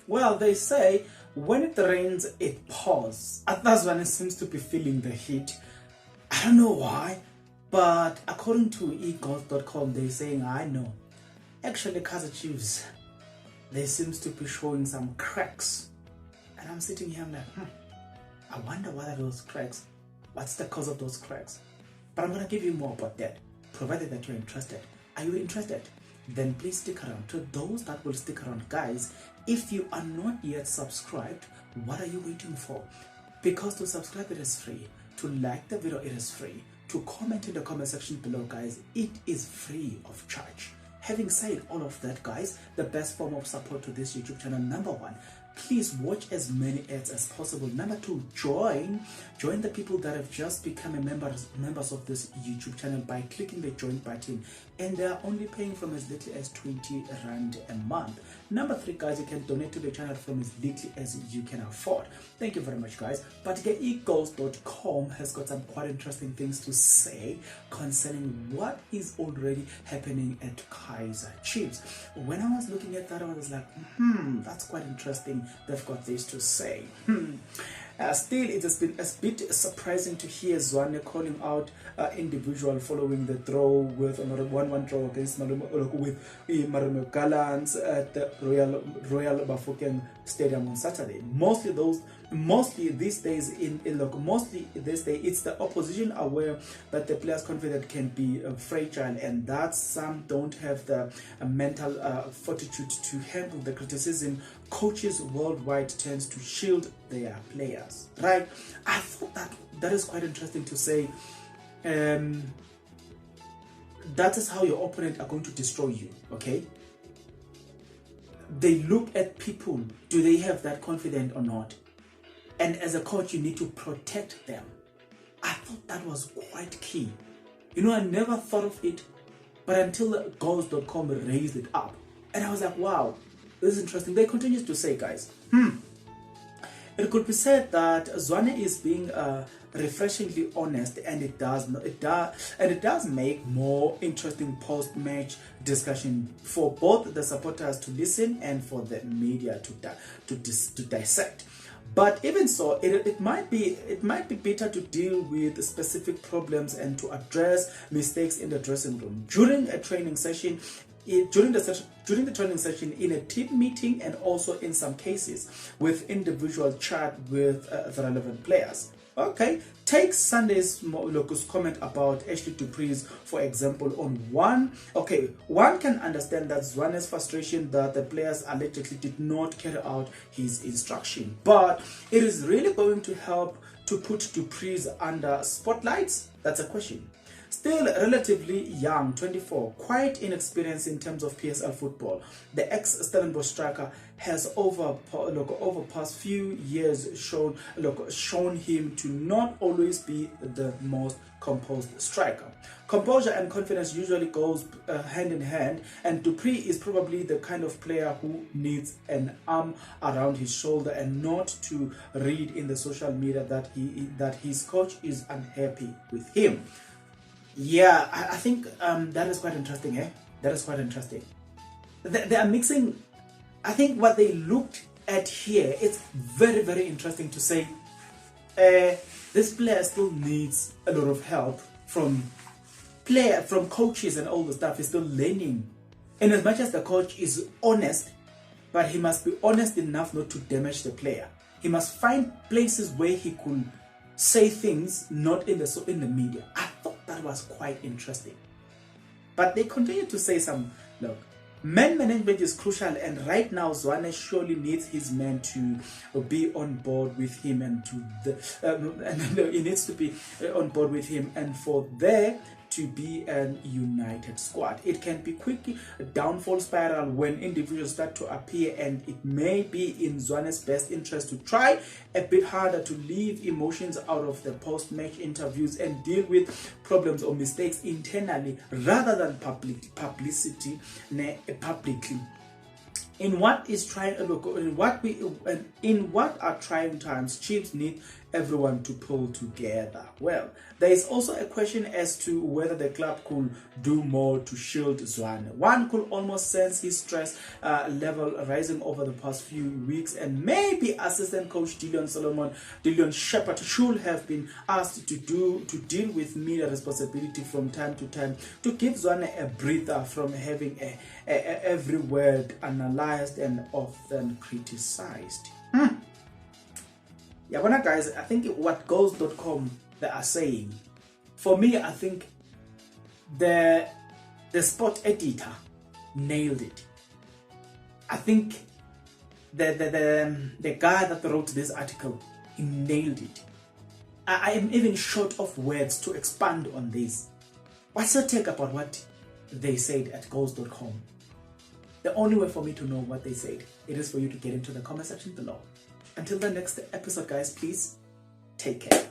Well, they say when it rains, it pours. That's when it seems to be feeling the heat. I don't know why, but according to eagles.com, they're saying, I know. Actually, Kaizer Chiefs, they seems to be showing some cracks. And I'm sitting here, I'm like, I wonder what are those cracks? What's the cause of those cracks? But I'm going to give you more about that, provided that you're interested. Are you interested? Then please stick around. To those that will stick around, guys, if you are not yet subscribed, what are you waiting for? Because to subscribe, it is free. To like the video, it is free. To comment in the comment section below, guys, it is free of charge. Having said all of that, guys, the best form of support to this YouTube channel, number one, please watch as many ads as possible. Number two, join the people that have just become members of this YouTube channel by clicking the join button, and they are only paying from as little as 20 Rand a month. Number three, guys, you can donate to the channel from as little as you can afford. Thank you very much, guys. But eagles.com has got some quite interesting things to say concerning what is already happening at Kaizer Chiefs. When I was looking at that, I was like, that's quite interesting. They've got this to say. Still, it has been a bit surprising to hear Zwane calling out individual following the draw with another 1-1 draw against Marumo Gallants at the Royal Bafokeng Stadium on Saturday. Mostly these days it's the opposition aware that the players confident can be fragile, and that some don't have the mental fortitude to handle the criticism. Coaches worldwide tends to shield their players, right? I thought that is quite interesting to say. That is how your opponent are going to destroy you, okay? They look at people, do they have that confidence or not? And as a coach, you need to protect them. I thought that was quite key. You know, I never thought of it, but until goals.com raised it up. And I was like, wow, this is interesting. They continue to say, guys, it could be said that Zwane is being refreshingly honest, and it does make more interesting post-match discussion for both the supporters to listen and for the media to dissect. But even so, it might be better to deal with specific problems and to address mistakes in the dressing room during a training session. During the training session, in a team meeting, and also in some cases with individual chat with the relevant players. Okay, take Sunday's Locus comment about Ashley Dupree's, for example, on one. Okay, one can understand that Zwane's frustration that the players allegedly did not carry out his instruction, but it is really going to help to put Dupree's under spotlights? That's a question. Still relatively young, 24, quite inexperienced in terms of PSL football, the ex-Stellenbosch striker has over past few years shown him to not always be the most composed striker. Composure and confidence usually goes hand in hand, and Dupree is probably the kind of player who needs an arm around his shoulder and not to read in the social media that his coach is unhappy with him. Yeah, I think that is quite interesting, eh? That is quite interesting. They are mixing. I think what they looked at here, it's very, very interesting to say this player still needs a lot of help from coaches and all the stuff. He's still learning. And as much as the coach is honest, but he must be honest enough not to damage the player. He must find places where he could say things not in the media. I thought that was quite interesting. But they continue to say look, man management is crucial, and right now Zwane surely needs his men to be on board with him, and he needs to be on board with him, and for there to be an united squad. It can be quickly a downfall spiral when individuals start to appear, and it may be in Zwane's best interest to try a bit harder to leave emotions out of the post-match interviews and deal with problems or mistakes internally rather than publicly. In what are trying times, Chiefs need everyone to pull together. Well, there is also a question as to whether the club could do more to shield Zwane. One could almost sense his stress level rising over the past few weeks, and maybe assistant coach Dillion Shepherd should have been asked to deal with media responsibility from time to time to give Zwane a breather from having every word analyzed and often criticized. Yeah, well, guys, I think what goals.com they are saying, for me, I think the sport editor nailed it. I think the guy that wrote this article, he nailed it. I am even short of words to expand on this. What's your take about what they said at goals.com? The only way for me to know what they said, it is for you to get into the comment section below. Until the next episode, guys, please take care.